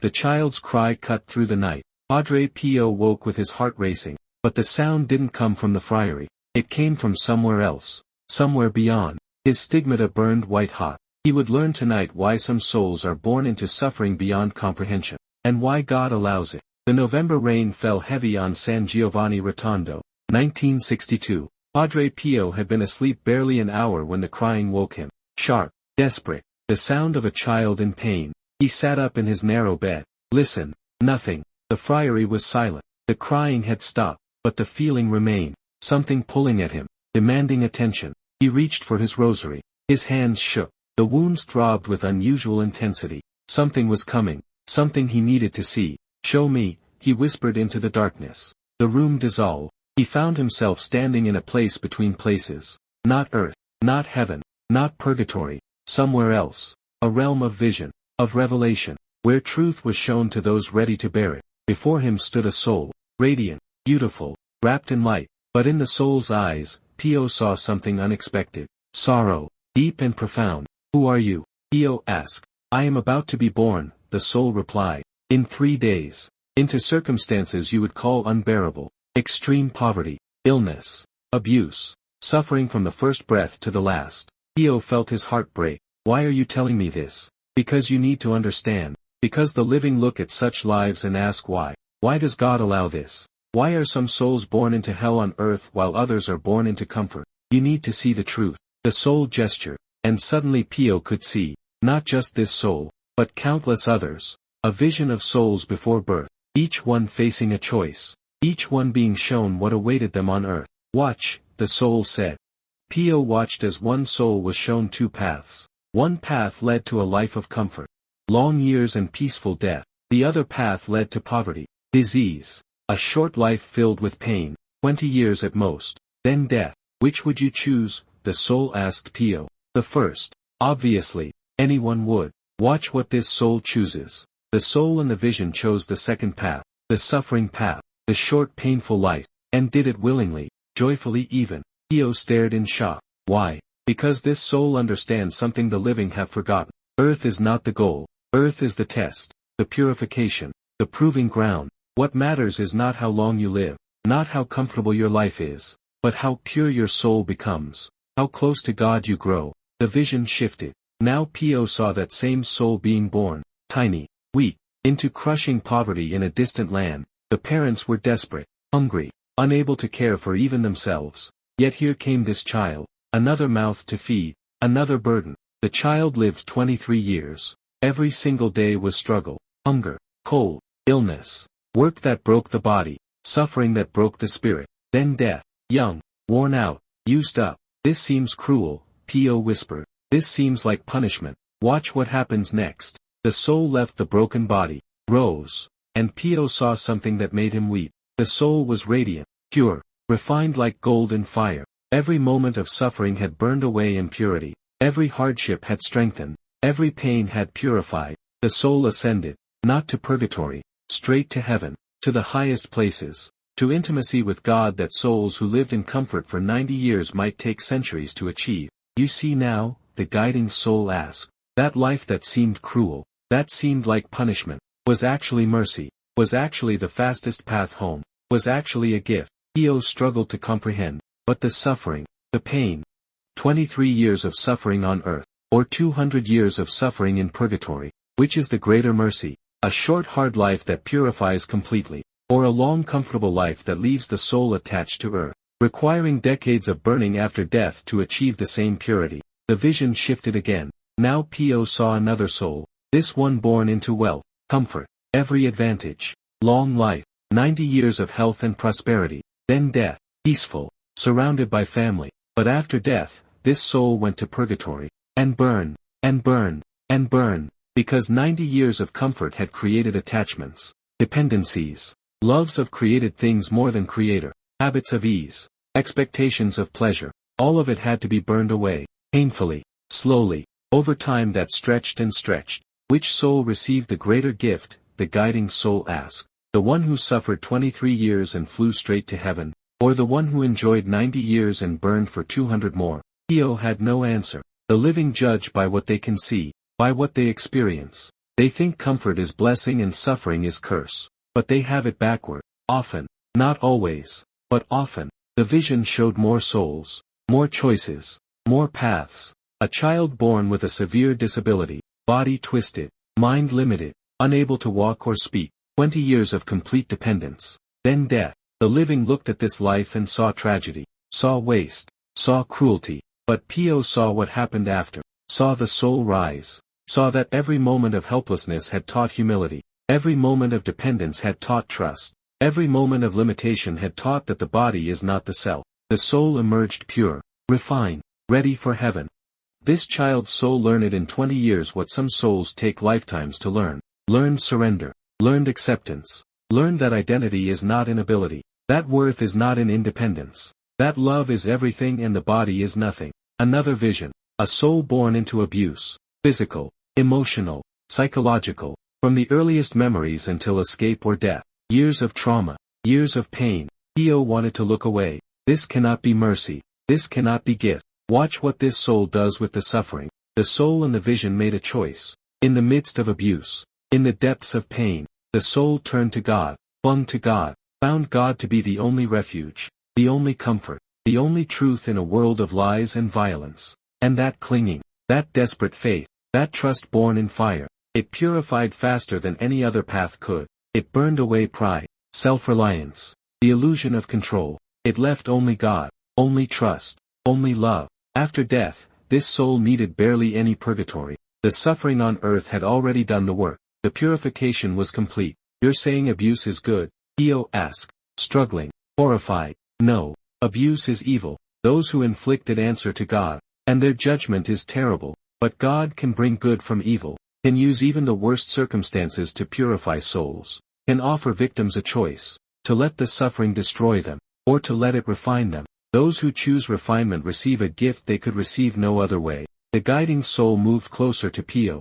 the child's cry cut through the night. Padre Pio woke with his heart racing, but the sound didn't come from the friary. It came from somewhere else, somewhere beyond. His stigmata burned white hot. He would learn tonight why some souls are born into suffering beyond comprehension, and why God allows it. The November rain fell heavy on San Giovanni Rotondo, 1962. Padre Pio had been asleep barely an hour when the crying woke him. Sharp, desperate, the sound of a child in pain. He sat up in his narrow bed. Listen. Nothing. The friary was silent. The crying had stopped, but the feeling remained. Something pulling at him, demanding attention. He reached for his rosary. His hands shook. The wounds throbbed with unusual intensity. Something was coming. Something he needed to see. Show me, he whispered into the darkness. The room dissolved. He found himself standing in a place between places. Not earth, not heaven, not purgatory, somewhere else. A realm of vision, of revelation, where truth was shown to those ready to bear it. Before him stood a soul, radiant, beautiful, wrapped in light. But in the soul's eyes, Pio saw something unexpected. Sorrow, deep and profound. Who are you? Pio asked. I am about to be born, the soul replied. In 3 days. Into circumstances you would call unbearable. Extreme poverty, illness, abuse, suffering from the first breath to the last. Pio felt his heart break. Why are you telling me this? Because you need to understand. Because the living look at such lives and ask why. Why does God allow this? Why are some souls born into hell on earth while others are born into comfort? You need to see the truth. The soul gestured, and suddenly Pio could see, not just this soul, but countless others. A vision of souls before birth, each one facing a choice. Each one being shown what awaited them on earth. Watch, the soul said. Pio watched as one soul was shown 2 paths. One path led to a life of comfort, long years and peaceful death. The other path led to poverty, disease, a short life filled with pain, 20 years at most, then death. Which would you choose? The soul asked Pio. The first. Obviously, anyone would. Watch what this soul chooses. The soul in the vision chose the second path, the suffering path. The short painful life, and did it willingly, joyfully even. Pio stared in shock. Why? Because this soul understands something the living have forgotten. Earth is not the goal. Earth is the test, the purification, the proving ground. What matters is not how long you live, not how comfortable your life is, but how pure your soul becomes, how close to God you grow. The vision shifted. Now Pio saw that same soul being born, tiny, weak, into crushing poverty in a distant land. The parents were desperate, hungry, unable to care for even themselves. Yet here came this child, another mouth to feed, another burden. The child lived 23 years. Every single day was struggle, hunger, cold, illness, work that broke the body, suffering that broke the spirit, then death. Young, worn out, used up. This seems cruel, Pio whispered. This seems like punishment. Watch what happens next. The soul left the broken body, rose. And Pio saw something that made him weep. The soul was radiant, pure, refined like gold in fire. Every moment of suffering had burned away impurity. Every hardship had strengthened. Every pain had purified. The soul ascended, not to purgatory, straight to heaven, to the highest places, to intimacy with God that souls who lived in comfort for 90 years might take centuries to achieve. You see now, the guiding soul asked. That life that seemed cruel, that seemed like punishment, was actually mercy, was actually the fastest path home, was actually a gift. Pio struggled to comprehend, but the suffering, the pain. 23 years of suffering on earth, or 200 years of suffering in purgatory, which is the greater mercy? A short hard life that purifies completely, or a long comfortable life that leaves the soul attached to earth, requiring decades of burning after death to achieve the same purity? The vision shifted again. Now Pio saw another soul, this one born into wealth, comfort, every advantage, long life, 90 years of health and prosperity, then death, peaceful, surrounded by family. But after death, this soul went to purgatory, and burn, and burn, and burn, because 90 years of comfort had created attachments, dependencies, loves of created things more than creator, habits of ease, expectations of pleasure. All of it had to be burned away, painfully, slowly, over time that stretched and stretched. Which soul received the greater gift? The guiding soul asked. The one who suffered 23 years and flew straight to heaven, or the one who enjoyed 90 years and burned for 200 more? Pio had no answer. The living judge by what they can see, by what they experience. They think comfort is blessing and suffering is curse. But they have it backward. Often. Not always. But often. The vision showed more souls. More choices. More paths. A child born with a severe disability. Body twisted. Mind limited. Unable to walk or speak. 20 years of complete dependence. Then death. The living looked at this life and saw tragedy. Saw waste. Saw cruelty. But Pio saw what happened after. Saw the soul rise. Saw that every moment of helplessness had taught humility. Every moment of dependence had taught trust. Every moment of limitation had taught that the body is not the self. The soul emerged pure, refined, ready for heaven. This child's soul learned in 20 years what some souls take lifetimes to learn. Learned surrender. Learned acceptance. Learned that identity is not in ability. That worth is not in independence. That love is everything and the body is nothing. Another vision. A soul born into abuse. Physical, emotional, psychological. From the earliest memories until escape or death. Years of trauma. Years of pain. Pio wanted to look away. This cannot be mercy. This cannot be gift. Watch what this soul does with the suffering. The soul and the vision made a choice. In the midst of abuse. In the depths of pain. The soul turned to God. Clung to God. Found God to be the only refuge. The only comfort. The only truth in a world of lies and violence. And that clinging. That desperate faith. That trust born in fire. It purified faster than any other path could. It burned away pride, self-reliance, the illusion of control. It left only God, only trust, only love. After death, this soul needed barely any purgatory. The suffering on earth had already done the work. The purification was complete. You're saying abuse is good? Pio asked, struggling, horrified. No, abuse is evil. Those who inflict it answer to God, and their judgment is terrible. But God can bring good from evil. Can use even the worst circumstances to purify souls, can offer victims a choice, to let the suffering destroy them, or to let it refine them. Those who choose refinement receive a gift they could receive no other way. The guiding soul moved closer to Pio.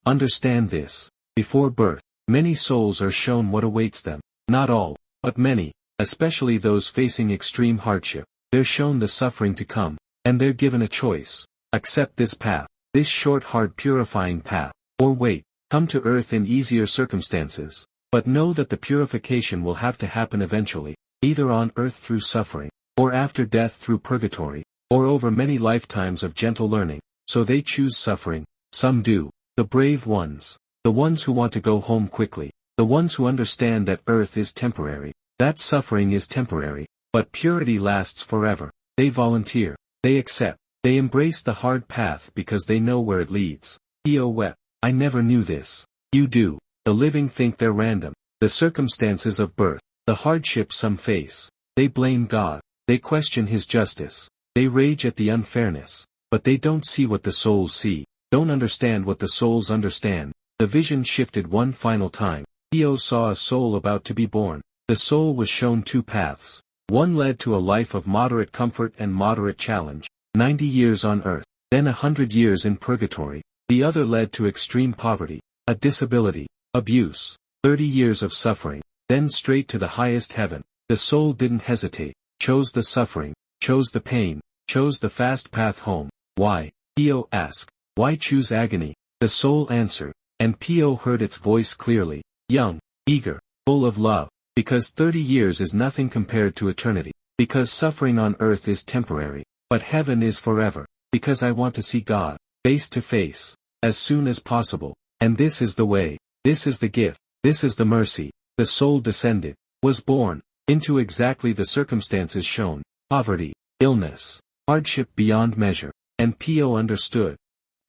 Understand this. Before birth, many souls are shown what awaits them. Not all, but many, especially those facing extreme hardship. They're shown the suffering to come, and they're given a choice. Accept this path, this short hard purifying path. Or wait, come to earth in easier circumstances. But know that the purification will have to happen eventually, either on earth through suffering, or after death through purgatory, or over many lifetimes of gentle learning. So they choose suffering. Some do. The brave ones. The ones who want to go home quickly. The ones who understand that earth is temporary. That suffering is temporary. But purity lasts forever. They volunteer. They accept. They embrace the hard path because they know where it leads. Pio wept. I never knew this. You do. The living think they're random. The circumstances of birth. The hardships some face. They blame God. They question His justice. They rage at the unfairness. But they don't see what the souls see. Don't understand what the souls understand. The vision shifted one final time. Pio saw a soul about to be born. The soul was shown two paths. One led to a life of moderate comfort and moderate challenge. 90 years on earth. Then 100 years in purgatory. The other led to extreme poverty, a disability, abuse, 30 years of suffering, then straight to the highest heaven. The soul didn't hesitate, chose the suffering, chose the pain, chose the fast path home. Why? Pio asked. Why choose agony? The soul answered, and Pio heard its voice clearly, young, eager, full of love. Because 30 years is nothing compared to eternity. Because suffering on earth is temporary, but heaven is forever. Because I want to see God, face to face, as soon as possible. And this is the way, this is the gift, this is the mercy. The soul descended, was born, into exactly the circumstances shown, poverty, illness, hardship beyond measure. And Pio understood.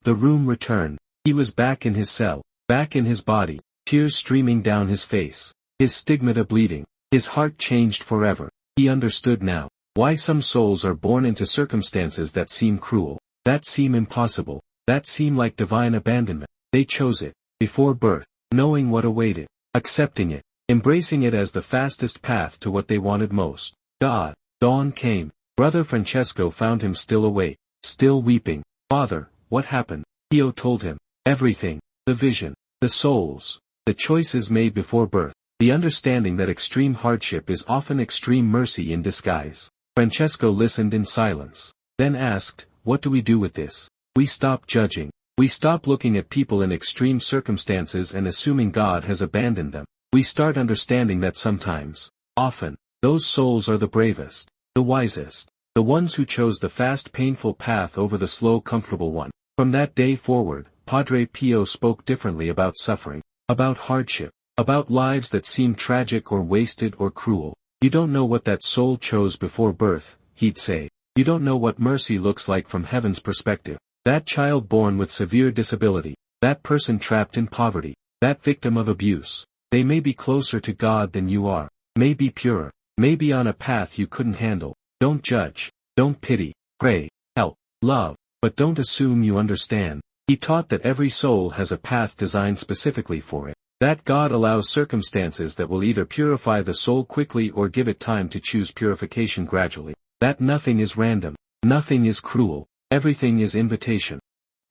The room returned. He was back in his cell, back in his body, tears streaming down his face, his stigmata bleeding, his heart changed forever. He understood now, why some souls are born into circumstances that seem cruel, that seem impossible, that seem like divine abandonment. They chose it, before birth, knowing what awaited, accepting it, embracing it as the fastest path to what they wanted most. God. Dawn came. Brother Francesco found him still awake, still weeping. Father, what happened? Pio told him. Everything. The vision. The souls. The choices made before birth. The understanding that extreme hardship is often extreme mercy in disguise. Francesco listened in silence. Then asked, what do we do with this? We stop judging. We stop looking at people in extreme circumstances and assuming God has abandoned them. We start understanding that sometimes, often, those souls are the bravest, the wisest, the ones who chose the fast painful path over the slow comfortable one. From that day forward, Padre Pio spoke differently about suffering, about hardship, about lives that seemed tragic or wasted or cruel. You don't know what that soul chose before birth, he'd say. You don't know what mercy looks like from heaven's perspective. That child born with severe disability, that person trapped in poverty, that victim of abuse. They may be closer to God than you are, may be purer, may be on a path you couldn't handle. Don't judge, don't pity, pray, help, love, but don't assume you understand. He taught that every soul has a path designed specifically for it, that God allows circumstances that will either purify the soul quickly or give it time to choose purification gradually, that nothing is random, nothing is cruel, everything is invitation.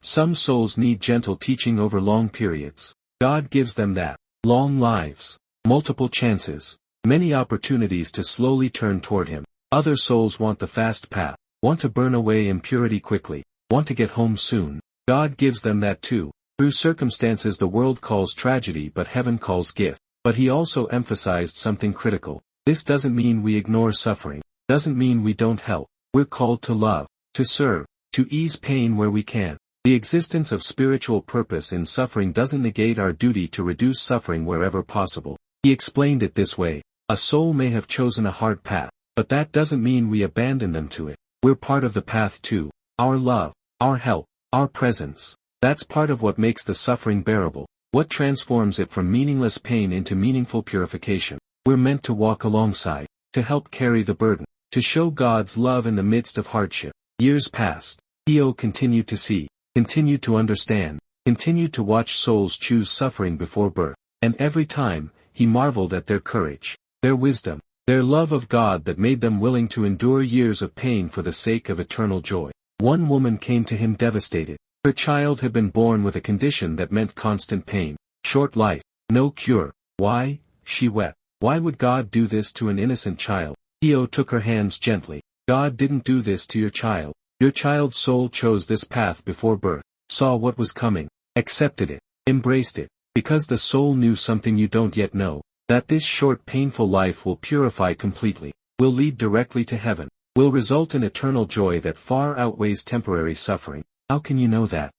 Some souls need gentle teaching over long periods. God gives them that. Long lives, multiple chances, many opportunities to slowly turn toward Him. Other souls want the fast path, want to burn away impurity quickly, want to get home soon. God gives them that too. Through circumstances the world calls tragedy but heaven calls gift. But He also emphasized something critical. This doesn't mean we ignore suffering, doesn't mean we don't help. We're called to love, to serve, to ease pain where we can. The existence of spiritual purpose in suffering doesn't negate our duty to reduce suffering wherever possible. He explained it this way: a soul may have chosen a hard path, but that doesn't mean we abandon them to it. We're part of the path too. Our love, our help, our presence. That's part of what makes the suffering bearable, what transforms it from meaningless pain into meaningful purification. We're meant to walk alongside, to help carry the burden, to show God's love in the midst of hardship. Years passed. Pio continued to see, continued to understand, continued to watch souls choose suffering before birth, and every time, he marveled at their courage, their wisdom, their love of God that made them willing to endure years of pain for the sake of eternal joy. One woman came to him devastated. Her child had been born with a condition that meant constant pain, short life, no cure. Why? She wept. Why would God do this to an innocent child? Pio took her hands gently. God didn't do this to your child. Your child's soul chose this path before birth, saw what was coming, accepted it, embraced it, because the soul knew something you don't yet know, that this short painful life will purify completely, will lead directly to heaven, will result in eternal joy that far outweighs temporary suffering. How can you know that?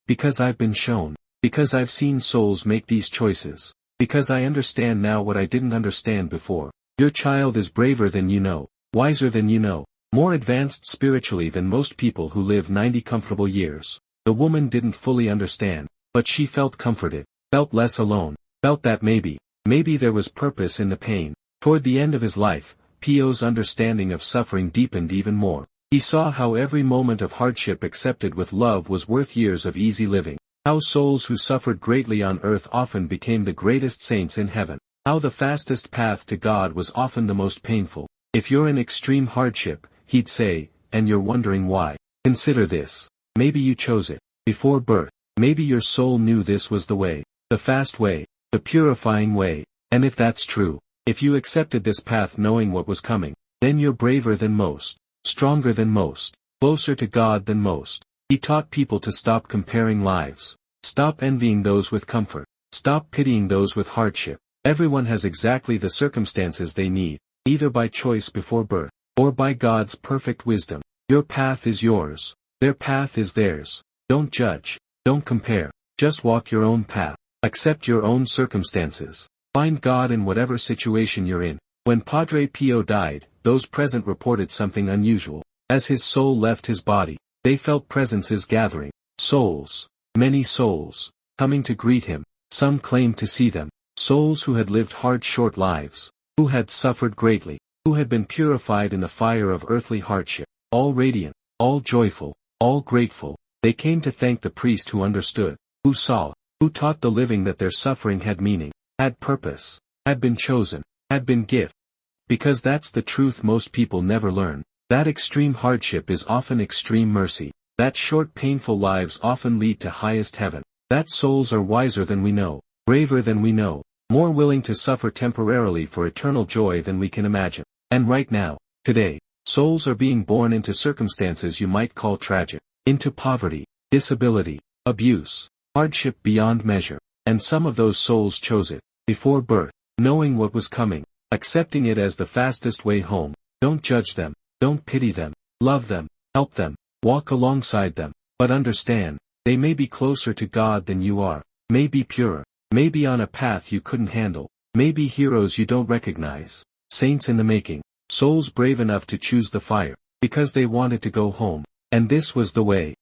Because I've been shown, because I've seen souls make these choices, because I understand now what I didn't understand before. Your child is braver than you know, wiser than you know, more advanced spiritually than most people who live 90 comfortable years. The woman didn't fully understand, but she felt comforted, felt less alone, felt that maybe there was purpose in the pain. Toward the end of his life, Pio's understanding of suffering deepened even more. He saw how every moment of hardship accepted with love was worth years of easy living, how souls who suffered greatly on earth often became the greatest saints in heaven, how the fastest path to God was often the most painful. If you're in extreme hardship, he'd say, and you're wondering why, consider this. Maybe you chose it before birth. Maybe your soul knew this was the way, the fast way, the purifying way. And if that's true, if you accepted this path knowing what was coming, then you're braver than most, stronger than most, closer to God than most. He taught people to stop comparing lives, stop envying those with comfort, stop pitying those with hardship. Everyone has exactly the circumstances they need, either by choice before birth, or by God's perfect wisdom. Your path is yours. Their path is theirs. Don't judge. Don't compare. Just walk your own path. Accept your own circumstances. Find God in whatever situation you're in. When Padre Pio died, those present reported something unusual. As his soul left his body, they felt presences gathering. Souls. Many souls. Coming to greet him. Some claimed to see them. Souls who had lived hard short lives. Who had suffered greatly. Who had been purified in the fire of earthly hardship, all radiant, all joyful, all grateful. They came to thank the priest who understood, who saw, who taught the living that their suffering had meaning, had purpose, had been chosen, had been gift. Because that's the truth most people never learn. That extreme hardship is often extreme mercy. That short painful lives often lead to highest heaven. That souls are wiser than we know, braver than we know, more willing to suffer temporarily for eternal joy than we can imagine. And right now, today, souls are being born into circumstances you might call tragic, into poverty, disability, abuse, hardship beyond measure. And some of those souls chose it, before birth, knowing what was coming, accepting it as the fastest way home. Don't judge them, don't pity them, love them, help them, walk alongside them, but understand, they may be closer to God than you are, may be purer, may be on a path you couldn't handle, may be heroes you don't recognize, saints in the making, souls brave enough to choose the fire, because they wanted to go home, and this was the way.